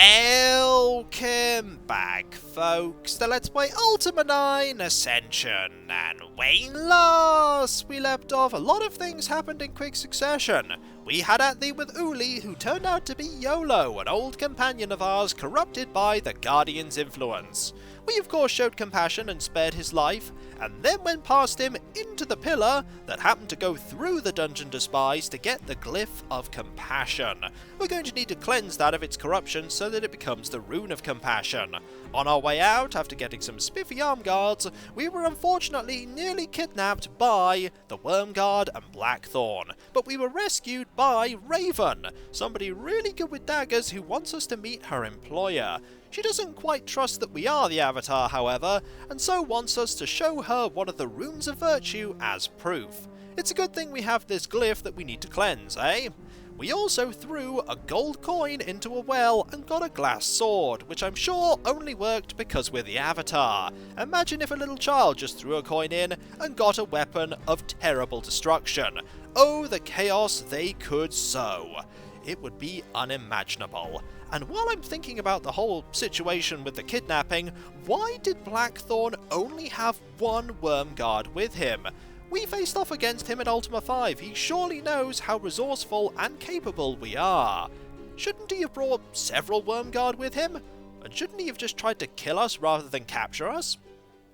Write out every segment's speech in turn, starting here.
Welcome back, folks, to Let's Play Ultima 9 Ascension. And when last we left off, a lot of things happened in quick succession. We had at thee with Uli, who turned out to be Yolo, an old companion of ours corrupted by the Guardian's influence. We of course showed compassion and spared his life, and then went past him into the pillar that happened to go through the dungeon Despise to get the glyph of compassion. We're going to need to cleanse that of its corruption so that it becomes the rune of compassion. On our way out, after getting some spiffy arm guards, we were unfortunately nearly kidnapped by the Wormguard and Blackthorn, but we were rescued by Raven, somebody really good with daggers who wants us to meet her employer. She doesn't quite trust that we are the Avatar, however, and so wants us to show her one of the runes of virtue as proof. It's a good thing we have this glyph that we need to cleanse, eh? We also threw a gold coin into a well and got a glass sword, which I'm sure only worked because we're the Avatar. Imagine if a little child just threw a coin in and got a weapon of terrible destruction. Oh, the chaos they could sow. It would be unimaginable. And while I'm thinking about the whole situation with the kidnapping, why did Blackthorn only have one Wormguard with him? We faced off against him in Ultima 5. He surely knows how resourceful and capable we are. Shouldn't he have brought several Wormguard with him? And shouldn't he have just tried to kill us rather than capture us?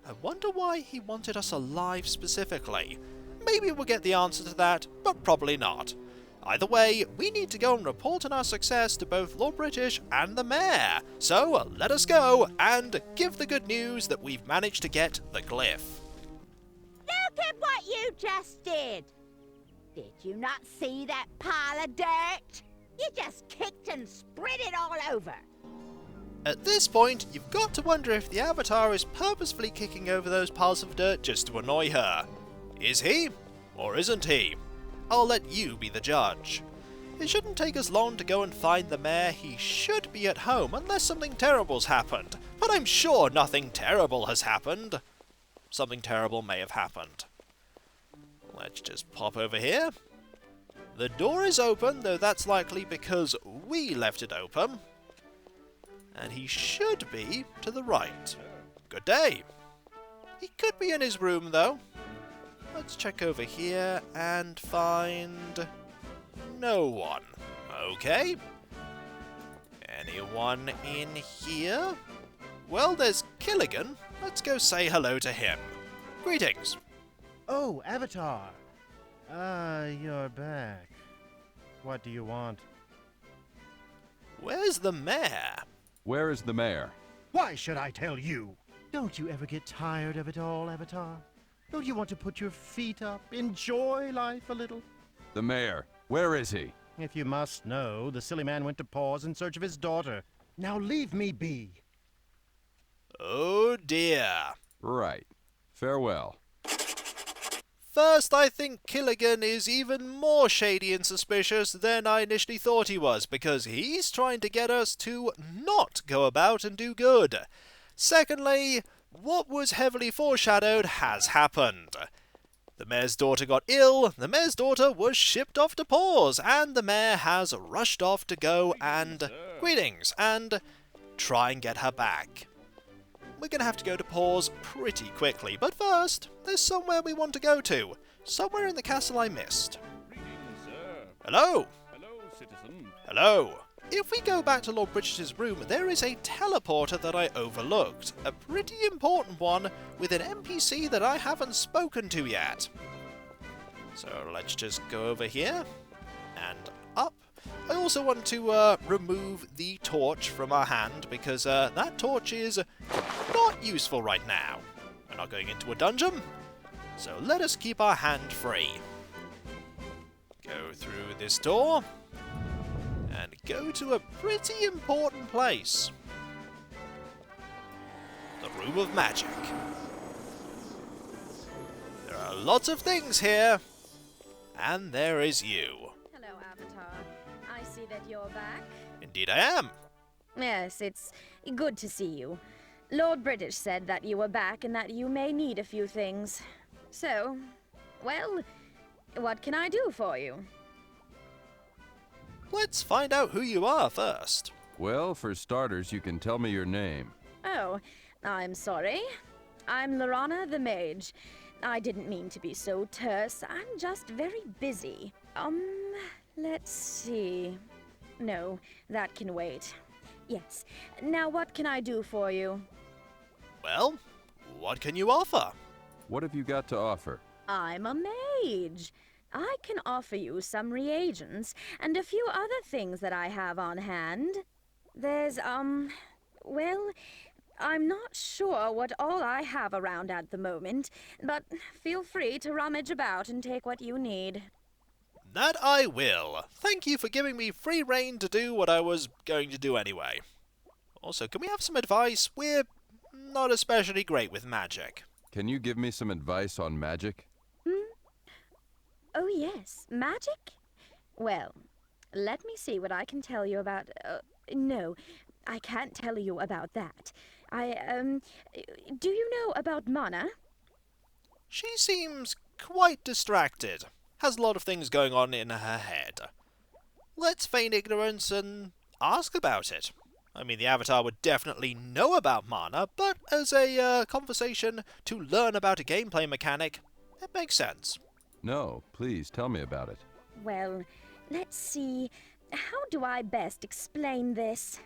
I wonder why he wanted us alive specifically. Maybe we'll get the answer to that, but probably not. Either way, we need to go and report on our success to both Lord British and the Mayor. So let us go and give the good news that we've managed to get the glyph. Look at what you just did! Did you not see that pile of dirt? You just kicked and spread it all over. At this point, you've got to wonder if the Avatar is purposefully kicking over those piles of dirt just to annoy her. Is he? Or isn't he? I'll let you be the judge. It shouldn't take us long to go and find the Mayor. He should be at home unless something terrible's happened. But I'm sure nothing terrible has happened. Something terrible may have happened. Let's just pop over here. The door is open, though that's likely because we left it open. And he should be to the right. Good day. He could be in his room, though. Let's check over here and find no one. Okay. Anyone in here? Well, there's Killigan. Let's go say hello to him. Greetings. Oh, Avatar. You're back. What do you want? Where's the Mayor? Where is the Mayor? Why should I tell you? Don't you ever get tired of it all, Avatar? Don't you want to put your feet up, enjoy life a little? The Mayor. Where is he? If you must know, the silly man went to Paws in search of his daughter. Now leave me be. Oh dear. Right. Farewell. First, I think Killigan is even more shady and suspicious than I initially thought he was, because he's trying to get us to not go about and do good. Secondly, what was heavily foreshadowed has happened. The Mayor's daughter got ill, the Mayor's daughter was shipped off to Paws, and the Mayor has rushed off to go and greetings, and try and get her back. We're going to have to go to Paws pretty quickly, but first, there's somewhere we want to go to. Somewhere in the castle I missed. Greetings, sir. Hello! Hello, citizen. Hello! If we go back to Lord Bridget's room, there is a teleporter that I overlooked. A pretty important one, with an NPC that I haven't spoken to yet. So let's just go over here, and up. I also want to remove the torch from our hand, because that torch is not useful right now. We're not going into a dungeon, so let us keep our hand free. Go through this door, and go to a pretty important place. The Room of Magic. There are lots of things here, and there is you. Hello, Avatar. I see that you're back. Indeed I am. Yes, it's good to see you. Lord British said that you were back and that you may need a few things. So, well, what can I do for you? Let's find out who you are first. Well, for starters, you can tell me your name. Oh, I'm sorry. I'm Lorana the Mage. I didn't mean to be so terse. I'm just very busy. Let's see. No, that can wait. Yes. Now what can I do for you? Well, what can you offer? What have you got to offer? I'm a mage. I can offer you some reagents and a few other things that I have on hand. There's, well, I'm not sure what all I have around at the moment, but feel free to rummage about and take what you need. That I will. Thank you for giving me free rein to do what I was going to do anyway. Also, can we have some advice? We're not especially great with magic. Can you give me some advice on magic? Oh yes, magic? Well, let me see what I can tell you about... no, I can't tell you about that. Do you know about mana? She seems quite distracted. Has a lot of things going on in her head. Let's feign ignorance and ask about it. I mean, the Avatar would definitely know about mana, but as a conversation to learn about a gameplay mechanic, it makes sense. No, please tell me about it. Well, let's see. How do I best explain this?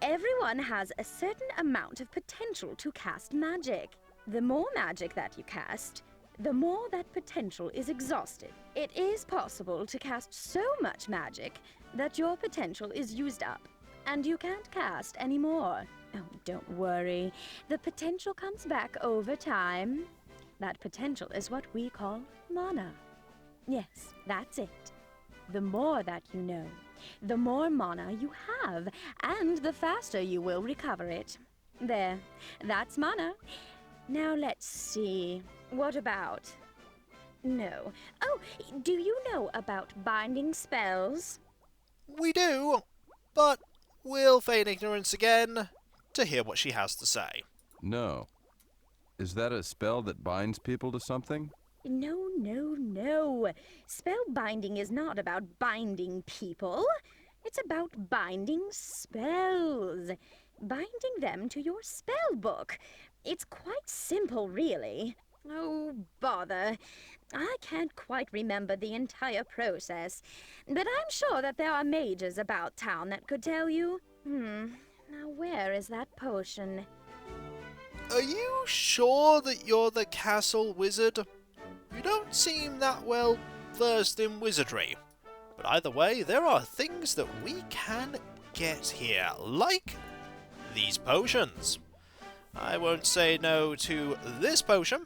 Everyone has a certain amount of potential to cast magic. The more magic that you cast, the more that potential is exhausted. It is possible to cast so much magic that your potential is used up, and you can't cast anymore. Oh, don't worry. The potential comes back over time. That potential is what we call mana. Yes, that's it. The more that you know, the more mana you have, and the faster you will recover it. There, that's mana. Now let's see. What about... No. Oh, do you know about binding spells? We do, but we'll feign ignorance again to hear what she has to say. No. Is that a spell that binds people to something? No, no, no. Spell binding is not about binding people. It's about binding spells. Binding them to your spell book. It's quite simple, really. Oh, bother. I can't quite remember the entire process, but I'm sure that there are mages about town that could tell you. Now where is that potion? Are you sure that you're the castle wizard? You don't seem that well versed in wizardry. But either way, there are things that we can get here, like these potions. I won't say no to this potion,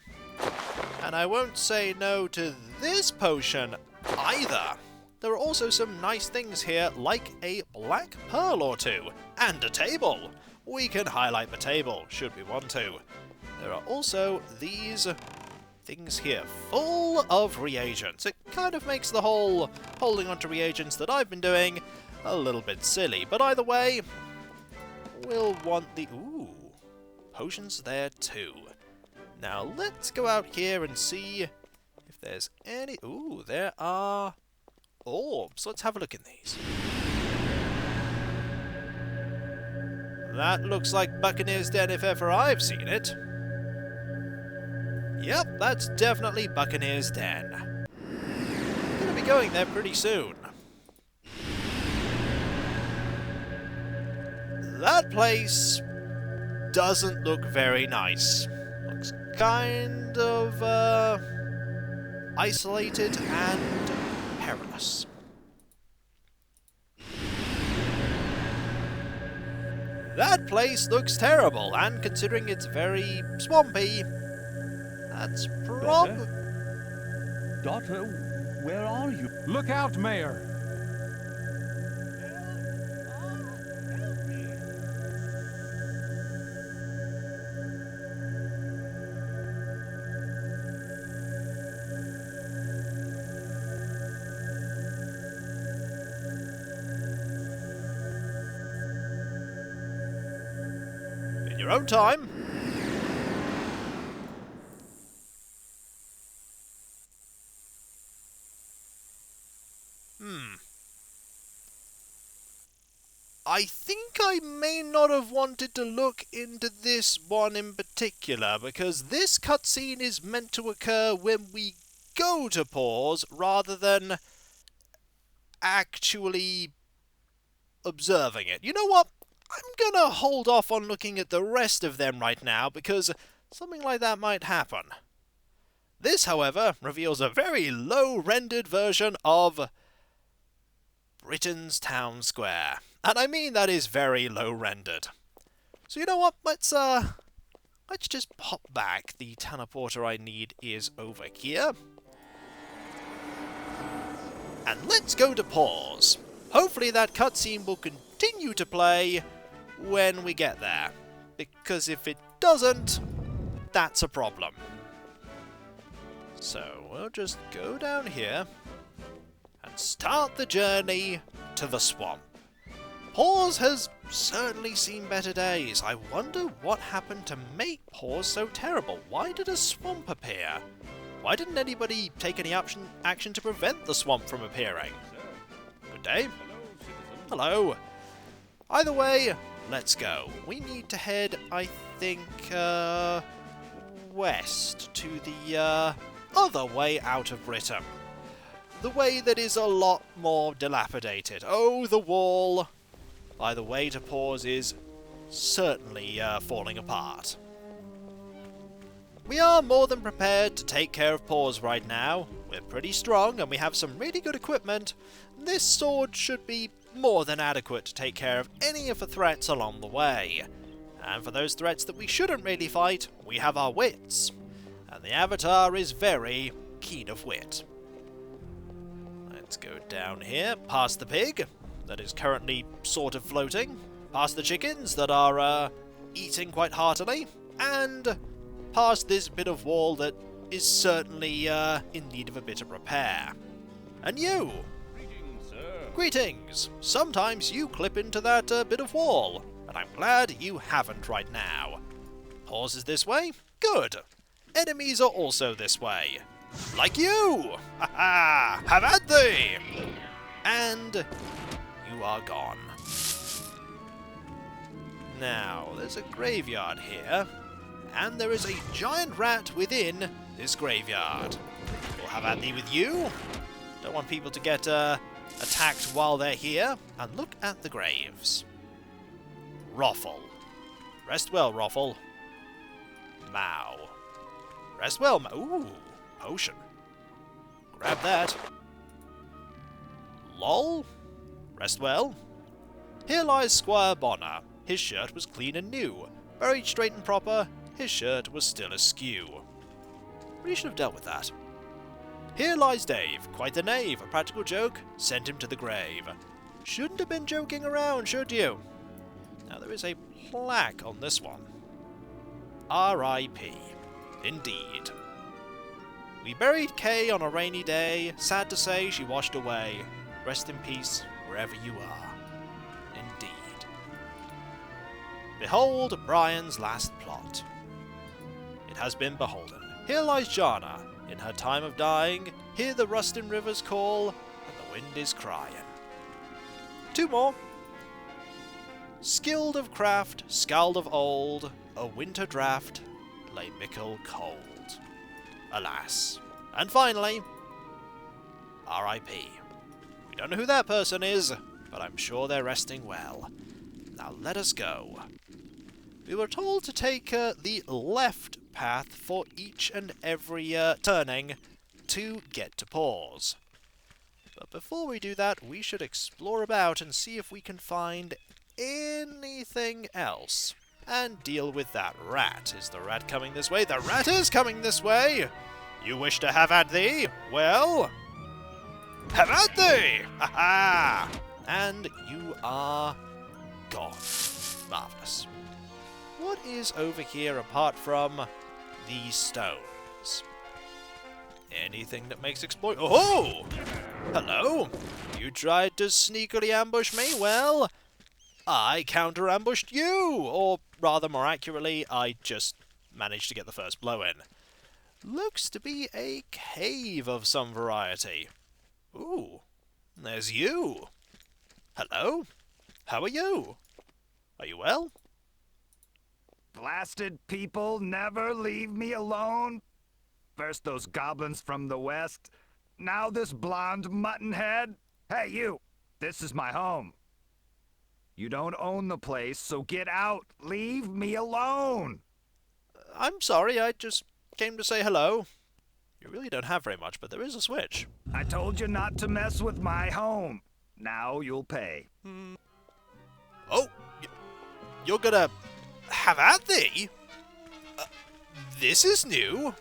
and I won't say no to this potion either. There are also some nice things here, like a black pearl or two, and a table. We can highlight the table, should we want to. There are also these things here, full of reagents. It kind of makes the whole holding onto reagents that I've been doing a little bit silly, but either way, we'll want the... Ooh, potions there too. Now let's go out here and see if there's any... Ooh, there are orbs. Let's have a look in these. That looks like Buccaneer's Den if ever I've seen it. Yep, that's definitely Buccaneer's Den. I'm gonna be going there pretty soon. That place doesn't look very nice. Looks kind of, isolated and perilous. That place looks terrible, and considering it's very swampy, that's probably... Daughter, where are you? Look out, Mayor! In your own time. I think I may not have wanted to look into this one in particular, because this cutscene is meant to occur when we go to pause rather than actually observing it. You know what? I'm gonna hold off on looking at the rest of them right now, because something like that might happen. This, however, reveals a very low-rendered version of Britain's town square. And I mean that is very low-rendered. So you know what? Let's just pop back. The teleporter I need is over here. And let's go to pause. Hopefully that cutscene will continue to play when we get there. Because if it doesn't, that's a problem. So we'll just go down here and start the journey to the swamp. Pause has certainly seen better days. I wonder what happened to make Pause so terrible. Why did a swamp appear? Why didn't anybody take any action to prevent the swamp from appearing? Good day. Hello. Either way, let's go. We need to head, I think, west to the other way out of Britain. The way that is a lot more dilapidated. Oh, the wall by the way to pause is certainly falling apart. We are more than prepared to take care of pause right now. We're pretty strong and we have some really good equipment. This sword should be more than adequate to take care of any of the threats along the way. And for those threats that we shouldn't really fight, we have our wits. And the Avatar is very keen of wit. Let's go down here, past the pig, that is currently sort of floating, past the chickens that are eating quite heartily, and past this bit of wall that is certainly in need of a bit of repair. And you! Greetings, sir. Greetings! Sometimes you clip into that bit of wall, and I'm glad you haven't right now. Pause is this way? Good! Enemies are also this way. Like you! Ha ha! Have at thee! And you are gone. Now, there's a graveyard here, and there is a giant rat within this graveyard. We'll have at thee with you. Don't want people to get attacked while they're here. And look at the graves. Roffle. Rest well, Roffle. Mao. Rest well, Mao. Ooh, potion. Grab that. Lol. Rest well. Here lies Squire Bonner. His shirt was clean and new. Buried straight and proper, his shirt was still askew. We should have dealt with that. Here lies Dave, quite the knave, a practical joke, sent him to the grave. Shouldn't have been joking around, should you? Now there is a plaque on this one. R.I.P. Indeed. We buried Kay on a rainy day, sad to say she washed away. Rest in peace, wherever you are. Indeed. Behold Brian's last plot. It has been beholden. Here lies Jana, in her time of dying. Hear the rustin rivers call, and the wind is crying. Two more. Skilled of craft, scald of old, a winter draught lay mickle cold. Alas. And finally, R.I.P. We don't know who that person is, but I'm sure they're resting well. Now let us go. We were told to take the left path for each and every turning to get to pause. But before we do that, we should explore about and see if we can find anything else. And deal with that rat. Is the rat coming this way? The rat is coming this way! You wish to have at thee? Well, have at thee! Ha ha! And you are gone. Marvellous. What is over here apart from these stones? Anything that makes exploit. Oh! Hello! You tried to sneakily ambush me? Well, I counter-ambushed you! Or rather, more accurately, I just managed to get the first blow in. Looks to be a cave of some variety. Ooh, there's you. Hello? How are you? Are you well? Blasted people never leave me alone. First those goblins from the west, now this blonde muttonhead. Hey, you! This is my home. You don't own the place, so get out. Leave me alone! I'm sorry, I just came to say hello. You really don't have very much, but there is a switch. I told you not to mess with my home. Now you'll pay. Oh, you're gonna have at thee? This is new.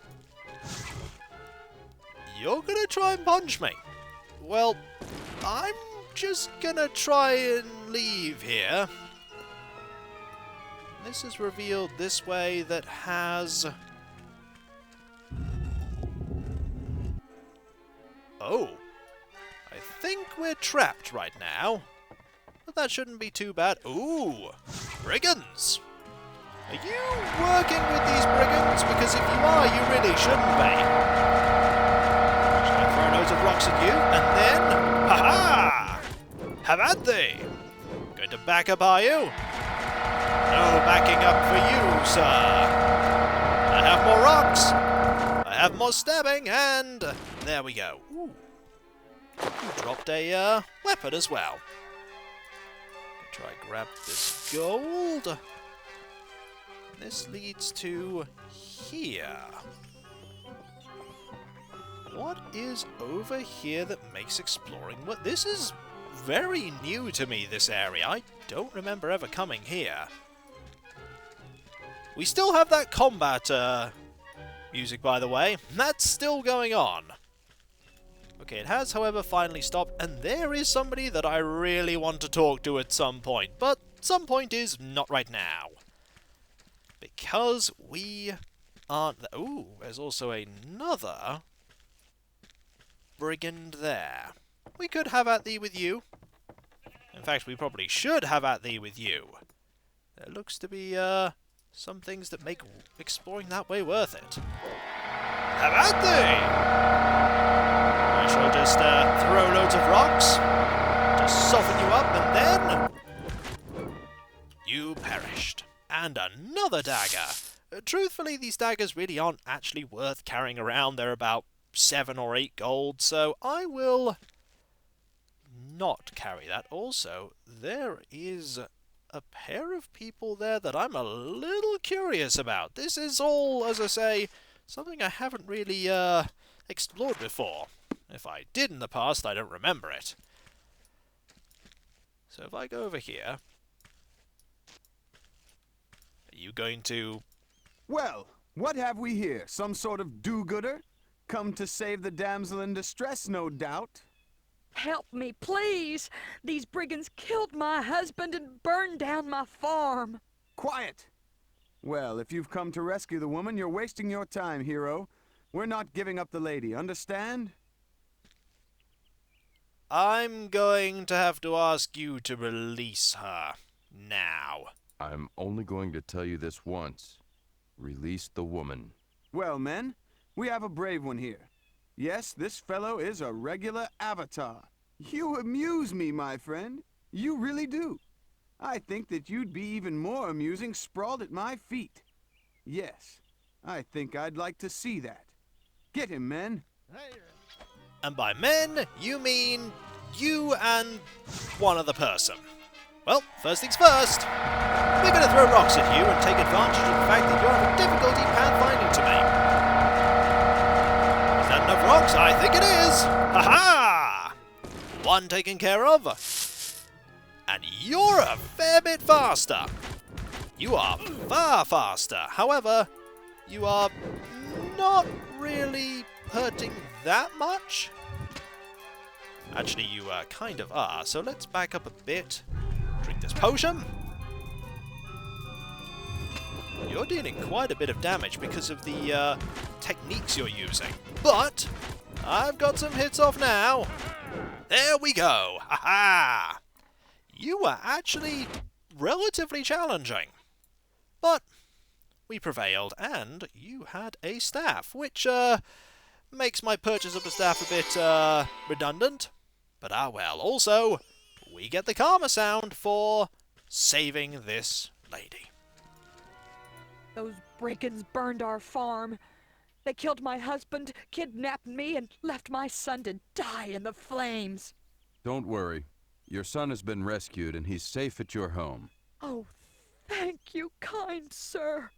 You're gonna try and punch me. Well, I'm just gonna try and leave here. This is revealed this way that has... Oh, I think we're trapped right now. But that shouldn't be too bad. Ooh, brigands! Are you working with these brigands? Because if you are, you really shouldn't be. Shall I throw loads of rocks at you? And then, ha-ha! Have at thee! Going to back up, are you? No backing up for you, sir. I have more rocks. I have more stabbing, and there we go. Ooh. You dropped a weapon as well. Try and grab this gold. This leads to here. What is over here that makes exploring? What? This is very new to me, this area. I don't remember ever coming here. We still have that combat music, by the way. That's still going on. Okay, it has, however, finally stopped, and there is somebody that I really want to talk to at some point, but some point is not right now. Because we aren't... Ooh, there's also another brigand there. We could have at thee with you. In fact, we probably should have at thee with you. There looks to be some things that make exploring that way worth it. Have at thee! I shall just throw loads of rocks to soften you up, and then you perished. And another dagger. Truthfully, these daggers really aren't actually worth carrying around. They're about 7 or 8 gold, so I will not carry that. Also, there is a pair of people there that I'm a little curious about. This is all, as I say, something I haven't really explored before. If I did in the past, I don't remember it. So if I go over here... Are you going to... Well, what have we here? Some sort of do-gooder? Come to save the damsel in distress, no doubt. Help me, please! These brigands killed my husband and burned down my farm. Quiet! Well, if you've come to rescue the woman, you're wasting your time, hero. We're not giving up the lady, understand? I'm going to have to ask you to release her. Now. I'm only going to tell you this once. Release the woman. Well, men, we have a brave one here. Yes, this fellow is a regular avatar. You amuse me, my friend. You really do. I think that you'd be even more amusing sprawled at my feet. Yes, I think I'd like to see that. Get him, men. And by men, you mean you and one other person. Well, first things first. We're going to throw rocks at you and take advantage of the fact that you're having difficulty pathfinding to me. Is that enough rocks? I think it is. Ha-ha! One taken care of. And you're a fair bit faster. You are far faster. However, you are not really hurting that much. Actually, you kind of are. So let's back up a bit. Drink this potion. You're dealing quite a bit of damage because of the techniques you're using. But I've got some hits off now. There we go. Ha-ha! You were actually relatively challenging. But we prevailed, and you had a staff, which makes my purchase of a staff a bit redundant. But ah well. Also, we get the karma sound for saving this lady. Those brigands burned our farm. They killed my husband, kidnapped me, and left my son to die in the flames. Don't worry. Your son has been rescued and he's safe at your home. Oh, thank you, kind sir.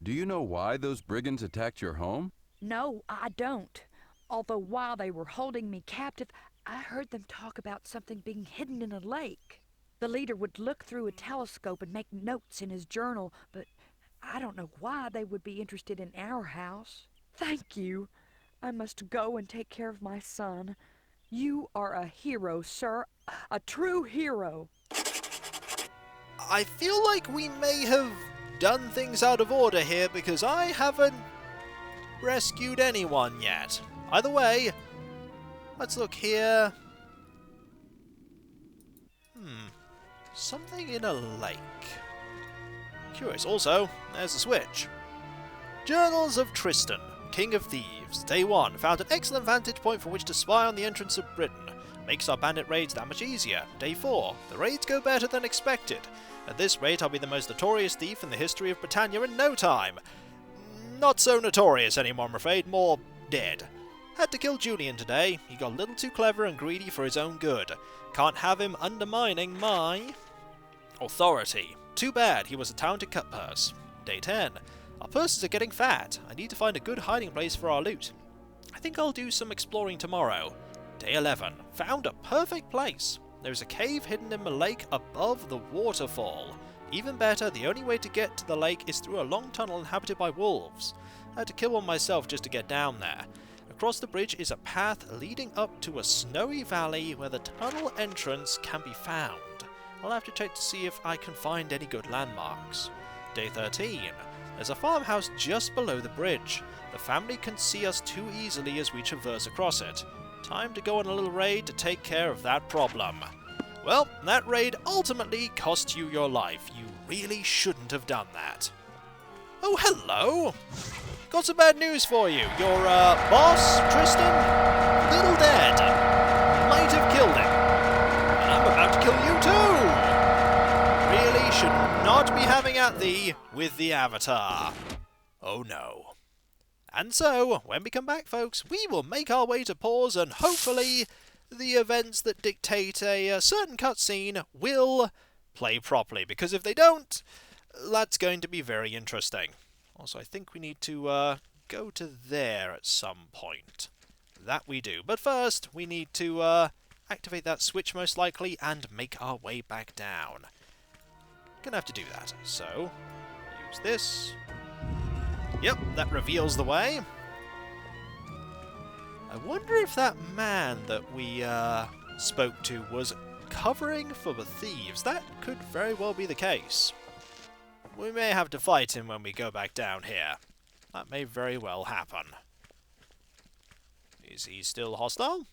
Do you know why those brigands attacked your home? No, I don't. Although while they were holding me captive, I heard them talk about something being hidden in a lake. The leader would look through a telescope and make notes in his journal, but I don't know why they would be interested in our house. Thank you. I must go and take care of my son. You are a hero, sir. A true hero. I feel like we may have done things out of order here because I haven't rescued anyone yet. Either way, let's look here. Something in a lake. Curious. Also, there's a switch. Journals of Tristan, King of Thieves. Day 1. Found an excellent vantage point from which to spy on the entrance of Britain. Makes our bandit raids that much easier. Day 4. The raids go better than expected. At this rate, I'll be the most notorious thief in the history of Britannia in no time. Not so notorious anymore, I'm afraid. More dead. Had to kill Julian today. He got a little too clever and greedy for his own good. Can't have him undermining my authority. Too bad, he was a talented cutpurse. Day 10. Our purses are getting fat. I need to find a good hiding place for our loot. I think I'll do some exploring tomorrow. Day 11. Found a perfect place. There's a cave hidden in the lake above the waterfall. Even better, the only way to get to the lake is through a long tunnel inhabited by wolves. I had to kill one myself just to get down there. Across the bridge is a path leading up to a snowy valley where the tunnel entrance can be found. I'll have to check to see if I can find any good landmarks. Day 13. There's a farmhouse just below the bridge. The family can see us too easily as we traverse across it. Time to go on a little raid to take care of that problem. Well, that raid ultimately cost you your life. You really shouldn't have done that. Oh, hello! Got some bad news for you. Your, boss, Tristan, little dead. Might have killed him. And I'm about to kill you too! Really should not be having at thee with the Avatar. Oh no. And so, when we come back, folks, we will make our way to pause and hopefully the events that dictate a certain cutscene will play properly. Because if they don't, that's going to be very interesting. Also, I think we need to go to there at some point. That we do. But first, we need to activate that switch most likely and make our way back down. Gonna have to do that. So, use this. Yep, that reveals the way. I wonder if that man that we spoke to was covering for the thieves. That could very well be the case. We may have to fight him when we go back down here. That may very well happen. Is he still hostile?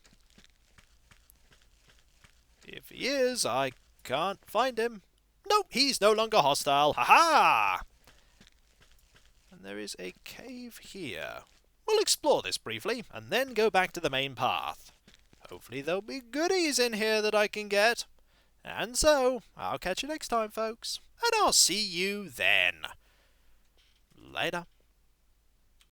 If he is, I can't find him. Nope, he's no longer hostile. Ha-ha! And there is a cave here. We'll explore this briefly, and then go back to the main path. Hopefully there'll be goodies in here that I can get. And so, I'll catch you next time, folks. And I'll see you then. Later.